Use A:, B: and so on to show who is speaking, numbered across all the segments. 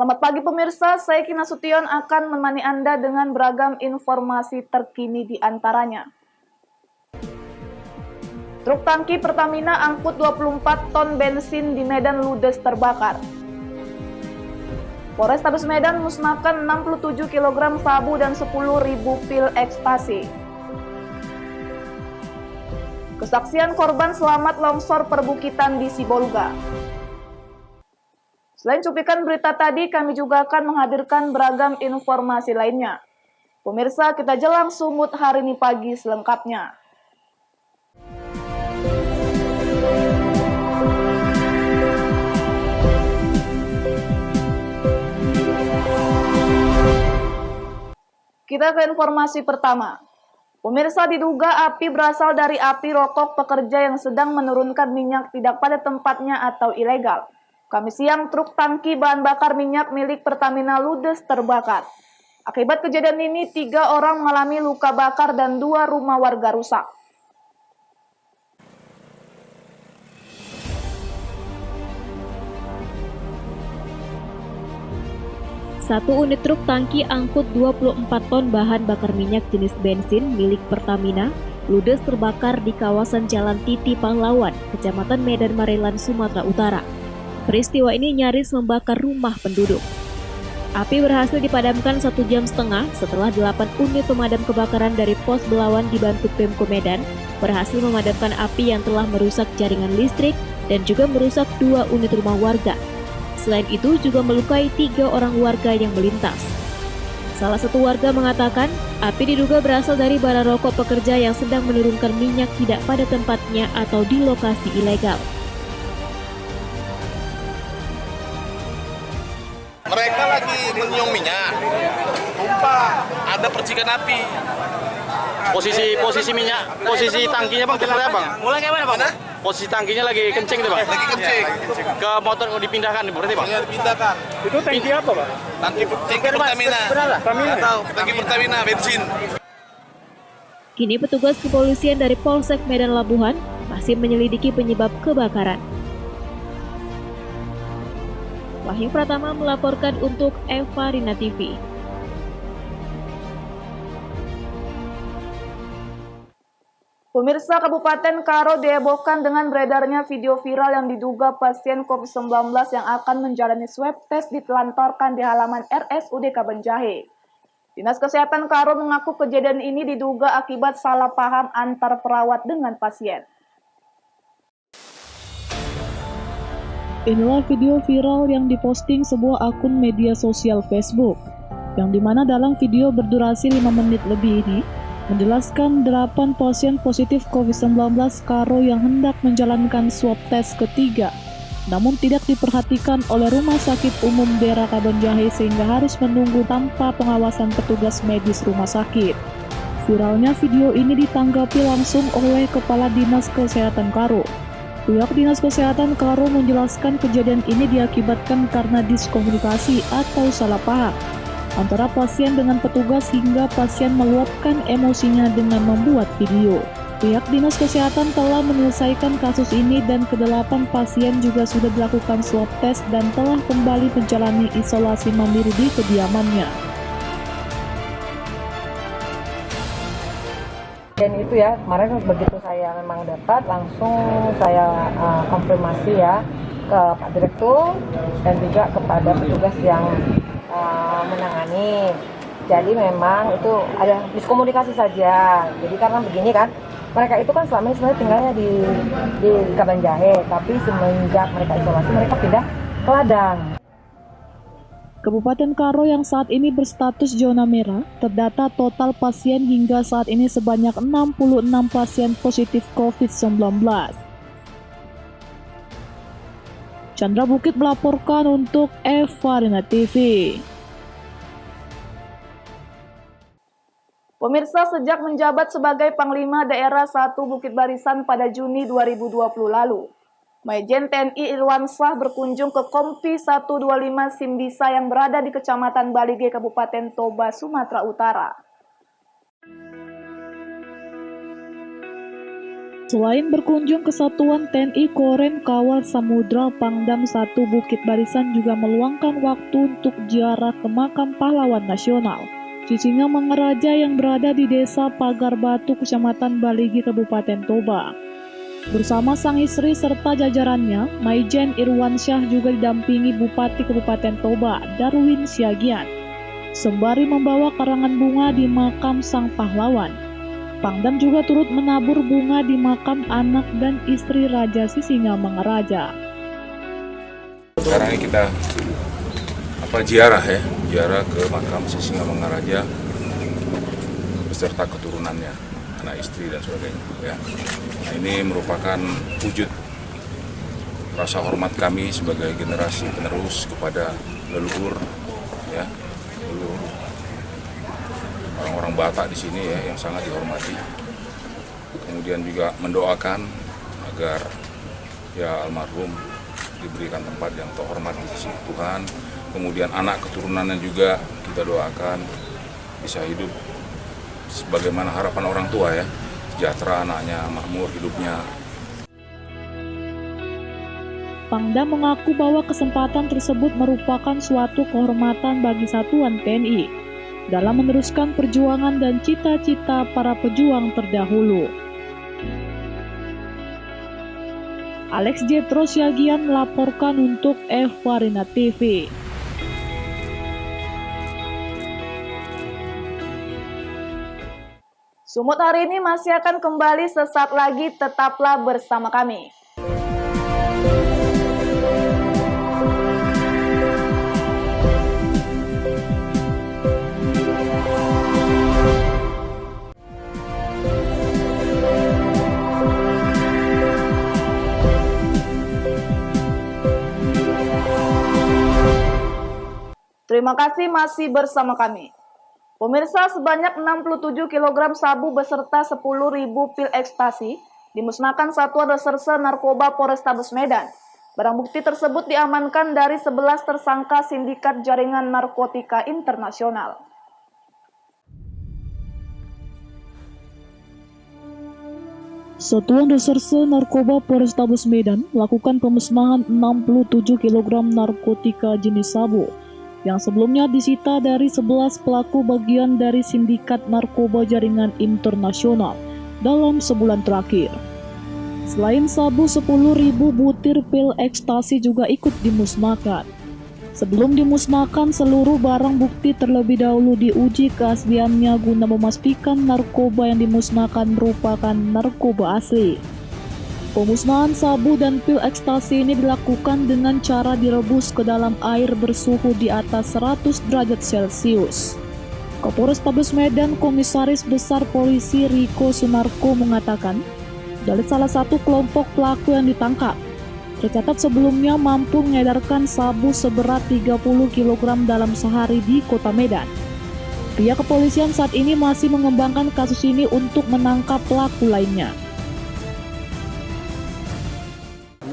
A: Selamat pagi pemirsa, saya Kina Sution akan menemani Anda dengan beragam informasi terkini di antaranya. Truk tangki Pertamina angkut 24 ton bensin di Medan ludes terbakar. Polrestabes Medan musnahkan 67 kg sabu dan 10.000 pil ekstasi. Kesaksian korban selamat longsor perbukitan di Sibolga. Selain cuplikan berita tadi, kami juga akan menghadirkan beragam informasi lainnya. Pemirsa, kita jelang sumut hari ini pagi selengkapnya. Kita ke informasi pertama. Pemirsa, diduga api berasal dari api rokok pekerja yang sedang menurunkan minyak tidak pada tempatnya atau ilegal. Kamis siang, truk tangki bahan bakar minyak milik Pertamina ludes terbakar. Akibat kejadian ini, 3 orang mengalami luka bakar dan 2 rumah warga rusak.
B: Satu unit truk tangki angkut 24 ton bahan bakar minyak jenis bensin milik Pertamina ludes terbakar di kawasan Jalan Titi Pahlawan, Kecamatan Medan Marelan, Sumatera Utara. Peristiwa ini nyaris membakar rumah penduduk. Api berhasil dipadamkan 1,5 jam setelah 8 unit pemadam kebakaran dari Pos Belawan dibantu Pemko Medan berhasil memadamkan api yang telah merusak jaringan listrik dan juga merusak 2 unit rumah warga. Selain itu juga melukai 3 orang warga yang melintas. Salah satu warga mengatakan, api diduga berasal dari bara rokok pekerja yang sedang menurunkan minyak tidak pada tempatnya atau di lokasi ilegal.
C: Mereka lagi menyiung minyak, tumpah, ada percikan api.
D: Posisi minyak, posisi tangkinya bang, seperti apa bang?
C: Mulai kayak mana bang?
D: Posisi tangkinya lagi kencing itu bang?
C: Lagi kencing.
D: Ke motor mau dipindahkan berarti bang?
C: Iya dipindahkan.
E: Itu tangki apa pak?
C: Tangki Pertamina.
E: Pertamina.
C: Tahu, tangki Pertamina bensin.
B: Kini petugas kepolisian dari Polsek Medan Labuhan masih menyelidiki penyebab kebakaran. Wahyu Pratama melaporkan untuk Eva Rina TV.
A: Pemirsa, Kabupaten Karo dihebohkan dengan beredarnya video viral yang diduga pasien COVID-19 yang akan menjalani swab test ditelantarkan di halaman RSUD Kabanjahe. Dinas Kesehatan Karo mengaku kejadian ini diduga akibat salah paham antar perawat dengan pasien.
F: Inilah video viral yang diposting sebuah akun media sosial Facebook, yang dimana dalam video berdurasi 5 menit lebih ini, menjelaskan 8 pasien positif COVID-19 Karo yang hendak menjalankan swab test ketiga, namun tidak diperhatikan oleh Rumah Sakit Umum Daerah Kabanjahe sehingga harus menunggu tanpa pengawasan petugas medis rumah sakit. Viralnya video ini ditanggapi langsung oleh Kepala Dinas Kesehatan Karo. Pihak Dinas Kesehatan Karo menjelaskan kejadian ini diakibatkan karena diskomunikasi atau salah paham antara pasien dengan petugas hingga pasien meluapkan emosinya dengan membuat video. Pihak Dinas Kesehatan telah menyelesaikan kasus ini dan ke-8 pasien juga sudah dilakukan swab test dan telah kembali menjalani isolasi mandiri di kediamannya.
G: Dan itu ya, kemarin begitu saya memang dapat, langsung saya konfirmasi ya ke Pak Direktur dan juga kepada petugas yang menangani. Jadi memang itu ada miskomunikasi saja. Jadi karena begini kan, mereka itu kan selama ini sebenarnya tinggalnya di Kabanjahe, tapi semenjak mereka isolasi mereka pindah ke Ladang.
F: Kabupaten Karo yang saat ini berstatus zona merah, terdata total pasien hingga saat ini sebanyak 66 pasien positif COVID-19. Chandra Bukit melaporkan untuk Eva Rina TV.
A: Pemirsa, sejak menjabat sebagai Panglima Daerah 1 Bukit Barisan pada Juni 2020 lalu, Majen TNI Irwansyah berkunjung ke Kompi 125 Simbisa yang berada di Kecamatan Balige, Kabupaten Toba, Sumatera Utara.
F: Selain berkunjung ke Satuan TNI Korem Kawal Samudra Pangdam 1 Bukit Barisan juga meluangkan waktu untuk ziarah ke makam pahlawan nasional Sisinga Mangaraja yang berada di Desa Pagar Batu, Kecamatan Baligi, Kabupaten Toba. Bersama sang istri serta jajarannya, Maijen Irwansyah juga didampingi Bupati Kabupaten Toba, Darwin Siagian, sembari membawa karangan bunga di makam sang pahlawan. Pangdam juga turut menabur bunga di makam anak dan istri Raja Sisinga Mangaraja.
E: Sekarang ini kita ziarah ke makam Sisinga Mangaraja beserta keturunannya, anak istri dan sebagainya. Ya. Nah, ini merupakan wujud rasa hormat kami sebagai generasi penerus kepada leluhur, ya, leluhur orang-orang Batak di sini ya yang sangat dihormati. Kemudian juga mendoakan agar ya almarhum diberikan tempat yang terhormat di sisi Tuhan. Kemudian anak keturunannya juga kita doakan bisa hidup sebagaimana harapan orang tua ya, sejahtera anaknya, makmur hidupnya.
F: Pangdam mengaku bahwa kesempatan tersebut merupakan suatu kehormatan bagi Satuan TNI dalam meneruskan perjuangan dan cita-cita para pejuang terdahulu. Alex Jetro Siagian melaporkan untuk F-Warina TV.
A: Sumut hari ini masih akan kembali sesaat lagi, tetaplah bersama kami. Terima kasih masih bersama kami. Pemirsa, sebanyak 67 kg sabu beserta 10.000 pil ekstasi dimusnahkan Satuan Reserse Narkoba Polrestabes Medan. Barang bukti tersebut diamankan dari 11 tersangka sindikat jaringan narkotika internasional.
F: Satuan Reserse Narkoba Polrestabes Medan melakukan pemusnahan 67 kg narkotika jenis sabu yang sebelumnya disita dari 11 pelaku bagian dari sindikat narkoba jaringan internasional dalam sebulan terakhir. Selain sabu, 10.000 butir pil ekstasi juga ikut dimusnahkan. Sebelum dimusnahkan, seluruh barang bukti terlebih dahulu diuji keasliannya guna memastikan narkoba yang dimusnahkan merupakan narkoba asli. Pemusnahan sabu dan pil ekstasi ini dilakukan dengan cara direbus ke dalam air bersuhu di atas 100 derajat Celcius. Kapolres Tabes Medan Komisaris Besar Polisi Riko Sunarko mengatakan, dari salah satu kelompok pelaku yang ditangkap, tercatat sebelumnya mampu mengedarkan sabu seberat 30 kg dalam sehari di Kota Medan. Pihak kepolisian saat ini masih mengembangkan kasus ini untuk menangkap pelaku lainnya.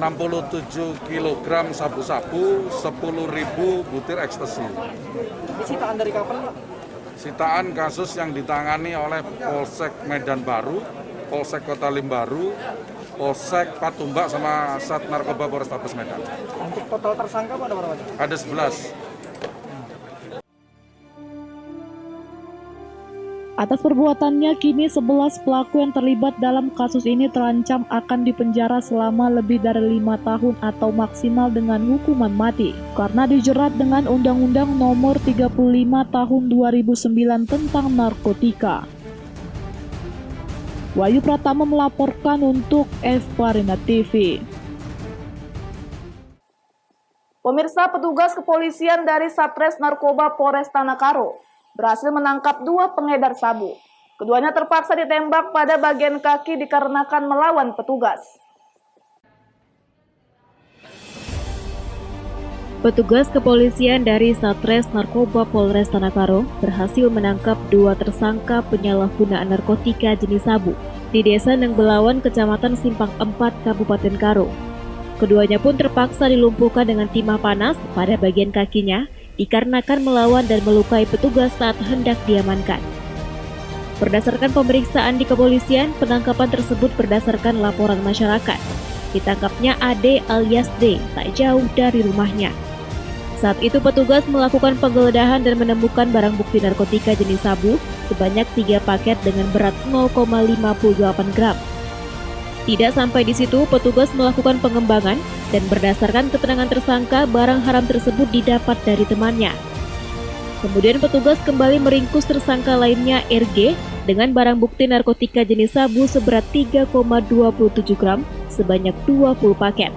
H: 67 kg sabu-sabu, 10.000 butir ekstasi.
I: Sitaan dari kapan, Pak?
H: Sitaan kasus yang ditangani oleh Polsek Medan Baru, Polsek Kota Limbaru, Polsek Patumbak sama Sat Narkoba Polrestabes Medan.
I: Untuk total tersangka ada berapa?
H: Ada 11.
F: Atas perbuatannya, kini 11 pelaku yang terlibat dalam kasus ini terancam akan dipenjara selama lebih dari 5 tahun atau maksimal dengan hukuman mati, karena dijerat dengan Undang-Undang Nomor 35 Tahun 2009 tentang narkotika. Wahyu Pratama melaporkan untuk F-Warina TV.
A: Pemirsa, petugas kepolisian dari Satres Narkoba Polres Tanakaro berhasil menangkap 2 pengedar sabu. Keduanya terpaksa ditembak pada bagian kaki dikarenakan melawan petugas.
B: Petugas kepolisian dari Satres Narkoba Polres Tanakaro berhasil menangkap 2 tersangka penyalahgunaan narkotika jenis sabu di Desa Nengbelawan, Kecamatan Simpang 4, Kabupaten Karo. Keduanya pun terpaksa dilumpuhkan dengan timah panas pada bagian kakinya dikarenakan melawan dan melukai petugas saat hendak diamankan. Berdasarkan pemeriksaan di kepolisian, penangkapan tersebut berdasarkan laporan masyarakat. Ditangkapnya Ade alias D tak jauh dari rumahnya. Saat itu petugas melakukan penggeledahan dan menemukan barang bukti narkotika jenis sabu sebanyak 3 paket dengan berat 0,58 gram. Tidak sampai di situ, petugas melakukan pengembangan dan berdasarkan keterangan tersangka, barang haram tersebut didapat dari temannya. Kemudian petugas kembali meringkus tersangka lainnya RG dengan barang bukti narkotika jenis sabu seberat 3,27 gram sebanyak 20 paket.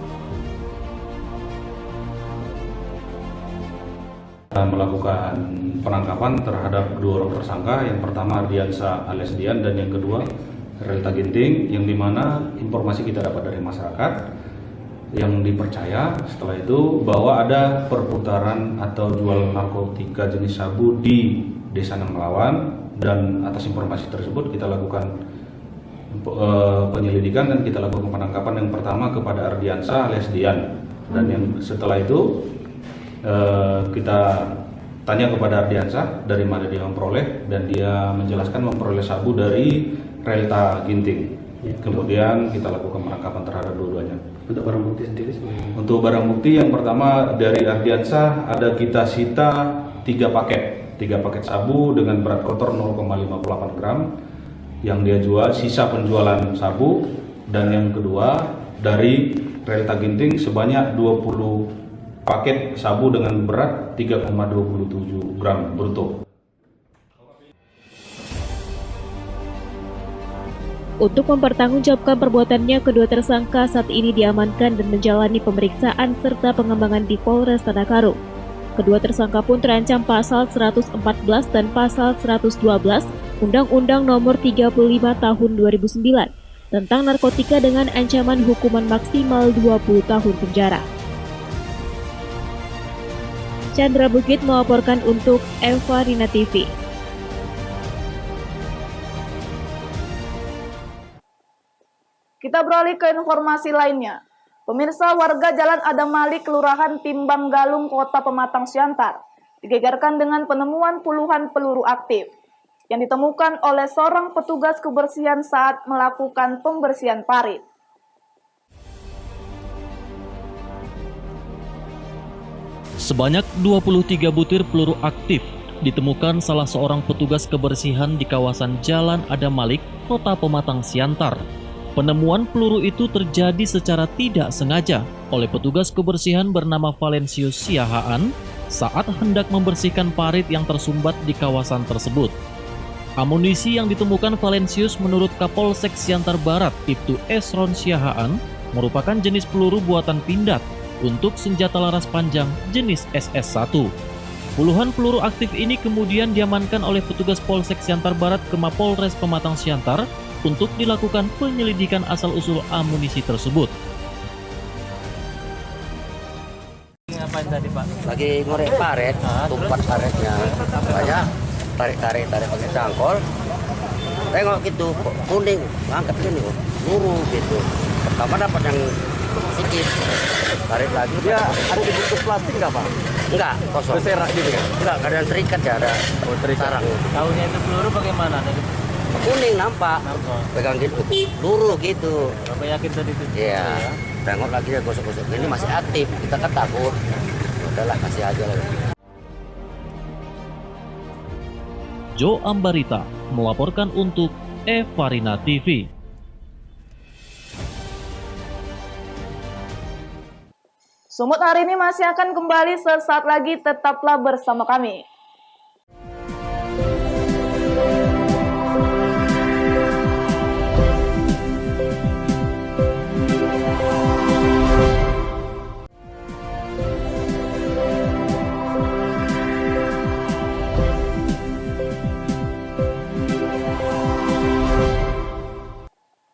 J: Melakukan penangkapan terhadap 2 orang tersangka, yang pertama Ardiansa alias Dian dan yang kedua Relta Ginting, yang dimana informasi kita dapat dari masyarakat yang dipercaya setelah itu bahwa ada perputaran atau jual narkotika jenis sabu di Desa Nang Melawan, dan atas informasi tersebut kita lakukan penyelidikan dan kita lakukan penangkapan yang pertama kepada Ardiansa alias Dian, dan yang setelah itu kita tanya kepada Ardiansa dari mana dia memperoleh, dan dia menjelaskan memperoleh sabu dari Relta Ginting. Kemudian kita lakukan penangkapan terhadap dua-duanya.
I: Untuk barang bukti sendiri sebenarnya?
J: Untuk barang bukti yang pertama dari Ardiansa ada kita sita 3 paket sabu dengan berat kotor 0,58 gram yang dia jual, sisa penjualan sabu. Dan yang kedua dari Relta Ginting sebanyak 20 paket sabu dengan berat 3,27 gram bruto.
B: Untuk mempertanggungjawabkan perbuatannya, kedua tersangka saat ini diamankan dan menjalani pemeriksaan serta pengembangan di Polres Tanakaru. Kedua tersangka pun terancam pasal 114 dan pasal 112 Undang-Undang Nomor 35 Tahun 2009 tentang narkotika dengan ancaman hukuman maksimal 20 tahun penjara. Chandra Bukit melaporkan untuk Evarina TV.
A: Kita beralih ke informasi lainnya. Pemirsa, warga Jalan Adam Malik, Kelurahan Timbang Galung, Kota Pematang Siantar, digegerkan dengan penemuan puluhan peluru aktif yang ditemukan oleh seorang petugas kebersihan saat melakukan pembersihan parit.
K: Sebanyak 23 butir peluru aktif ditemukan salah seorang petugas kebersihan di kawasan Jalan Adam Malik, Kota Pematang Siantar. Penemuan peluru itu terjadi secara tidak sengaja oleh petugas kebersihan bernama Valensius Siahaan saat hendak membersihkan parit yang tersumbat di kawasan tersebut. Amunisi yang ditemukan Valensius menurut Kapolsek Siantar Barat, Ibtu Esron Siahaan, merupakan jenis peluru buatan pindad untuk senjata laras panjang jenis SS1. Puluhan peluru aktif ini kemudian diamankan oleh petugas Polsek Siantar Barat ke Mapolres Pematang Siantar untuk dilakukan penyelidikan asal-usul amunisi tersebut.
I: Ngapain tadi, Pak?
L: Lagi ngorek paret, tumpat paretnya. Banyak tarik pakai cangkol. Tengok gitu, kuning, angkat gini, lurus gitu. Pertama dapat yang sedikit, tarik lagi.
I: Dia ada dibungkus plastik nggak, Pak?
L: Enggak, kosong.
I: Berserak gitu kan?
L: Enggak, ada yang terikat ya, ada sarang.
I: Tahunya itu peluru bagaimana?
L: Kuning nampak, pegang gitu, lurus gitu.
I: Bapak yakin tadi itu?
L: Iya, tengok lagi ya gosok-gosok ini masih aktif, kita kan takut. Udahlah, kasih aja lah.
K: Jo Ambarita melaporkan untuk Evarina TV.
A: Sumut hari ini masih akan kembali sesaat lagi, tetaplah bersama kami.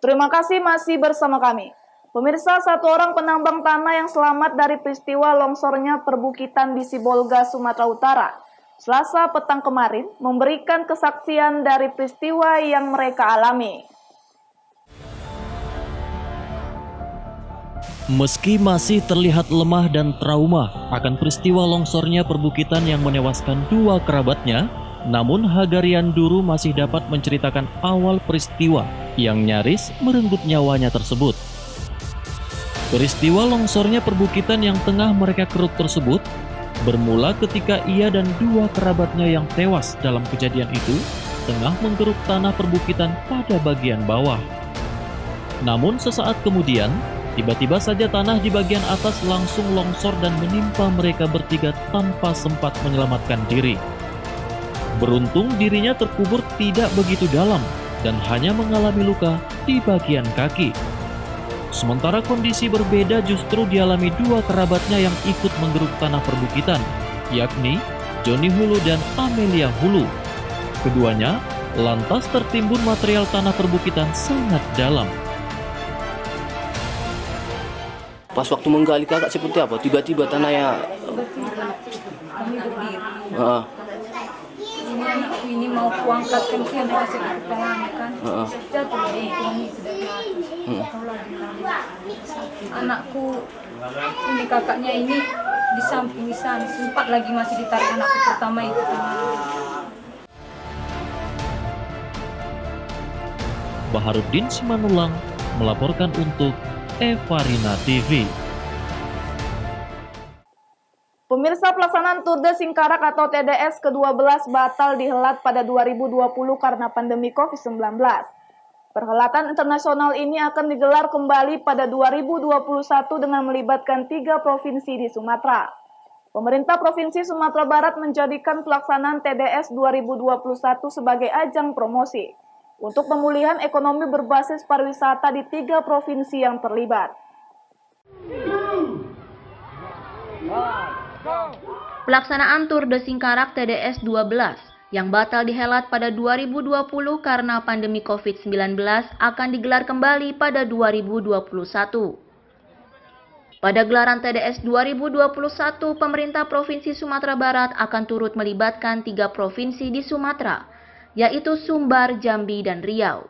A: Terima kasih masih bersama kami. Pemirsa, satu orang penambang tanah yang selamat dari peristiwa longsornya perbukitan di Sibolga, Sumatera Utara, Selasa petang kemarin, memberikan kesaksian dari peristiwa yang mereka alami.
K: Meski masih terlihat lemah dan trauma akan peristiwa longsornya perbukitan yang menewaskan 2 kerabatnya, Namun Hagarian Duru masih dapat menceritakan awal peristiwa yang nyaris merenggut nyawanya tersebut. Peristiwa longsornya perbukitan yang tengah mereka keruk tersebut bermula ketika ia dan dua kerabatnya yang tewas dalam kejadian itu tengah menggeruk tanah perbukitan pada bagian bawah. Namun sesaat kemudian, tiba-tiba saja tanah di bagian atas langsung longsor dan menimpa mereka bertiga tanpa sempat menyelamatkan diri. Beruntung dirinya terkubur tidak begitu dalam dan hanya mengalami luka di bagian kaki. Sementara kondisi berbeda justru dialami dua kerabatnya yang ikut menggeruk tanah perbukitan, yakni Joni Hulu dan Amelia Hulu. Keduanya lantas tertimbun material tanah perbukitan sangat dalam.
M: Pas waktu menggali kakak seperti apa? Tiba-tiba tanahnya
N: Kami berdiri.
M: Heeh.
N: Ini anakku ini mau kuangkat kan dia masih di kepalanya kan. Jatuh deh, kami sudah jatuh. Anakku ini kakaknya ini di samping sana, sempat lagi masih ditarik anakku pertama itu.
K: Baharuddin Simanulang melaporkan untuk Evarina TV.
A: Pemirsa, pelaksanaan Tour de Singkarak atau TDS ke-12 batal dihelat pada 2020 karena pandemi COVID-19. Perhelatan internasional ini akan digelar kembali pada 2021 dengan melibatkan 3 provinsi di Sumatera. Pemerintah Provinsi Sumatera Barat menjadikan pelaksanaan TDS 2021 sebagai ajang promosi untuk pemulihan ekonomi berbasis pariwisata di 3 provinsi yang terlibat.
O: Pelaksanaan Tour de Singkarak TDS 12 yang batal dihelat pada 2020 karena pandemi COVID-19 akan digelar kembali pada 2021. Pada gelaran TDS 2021, pemerintah Provinsi Sumatera Barat akan turut melibatkan 3 provinsi di Sumatera, yaitu Sumbar, Jambi, dan Riau.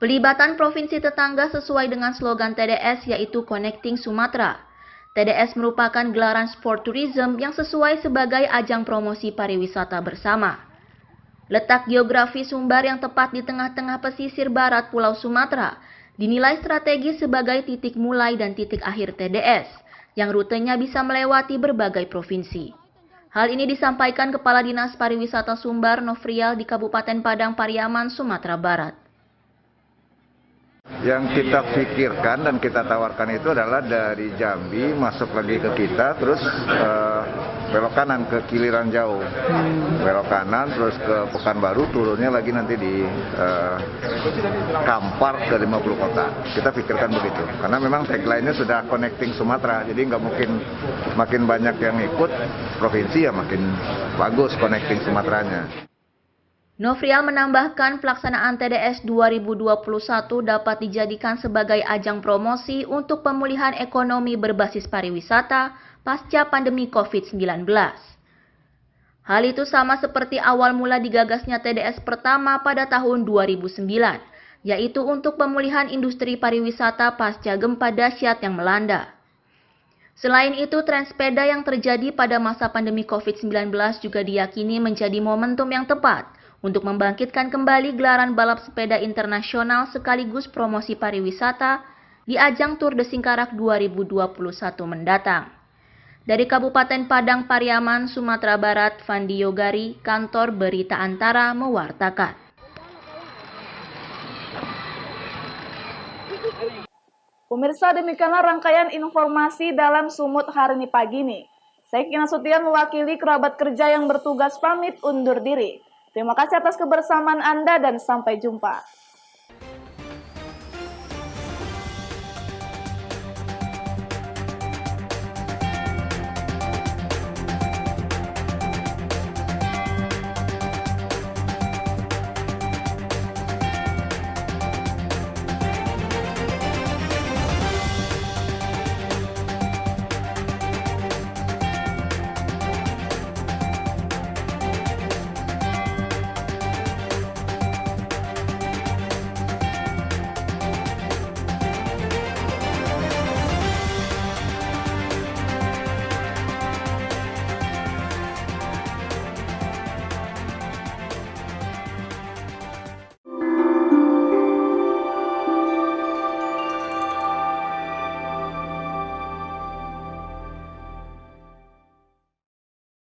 O: Pelibatan provinsi tetangga sesuai dengan slogan TDS yaitu Connecting Sumatera. TDS merupakan gelaran sport tourism yang sesuai sebagai ajang promosi pariwisata bersama. Letak geografi Sumbar yang tepat di tengah-tengah pesisir barat Pulau Sumatera dinilai strategis sebagai titik mulai dan titik akhir TDS, yang rutenya bisa melewati berbagai provinsi. Hal ini disampaikan Kepala Dinas Pariwisata Sumbar Nofrial di Kabupaten Padang Pariaman, Sumatera Barat.
P: Yang kita pikirkan dan kita tawarkan itu adalah dari Jambi masuk lagi ke kita, terus belok kanan ke Kiliran Jauh, belok kanan terus ke Pekanbaru, turunnya lagi nanti di Kampar ke 50 kota. Kita pikirkan begitu, karena memang tagline-nya sudah Connecting Sumatera, jadi nggak mungkin makin banyak yang ikut provinsi ya makin bagus Connecting Sumateranya.
O: Nofrial menambahkan pelaksanaan TDS 2021 dapat dijadikan sebagai ajang promosi untuk pemulihan ekonomi berbasis pariwisata pasca pandemi COVID-19. Hal itu sama seperti awal mula digagasnya TDS pertama pada tahun 2009, yaitu untuk pemulihan industri pariwisata pasca gempa dahsyat yang melanda. Selain itu, tren sepeda yang terjadi pada masa pandemi COVID-19 juga diyakini menjadi momentum yang tepat untuk membangkitkan kembali gelaran balap sepeda internasional sekaligus promosi pariwisata di ajang Tour de Singkarak 2021 mendatang. Dari Kabupaten Padang Pariaman, Sumatera Barat, Fandi Yogari, Kantor Berita Antara mewartakan.
A: Pemirsa, demikianlah rangkaian informasi dalam Sumut hari ini pagi ini. Saya Kina Sutian mewakili kerabat kerja yang bertugas pamit undur diri. Terima kasih atas kebersamaan Anda dan sampai jumpa.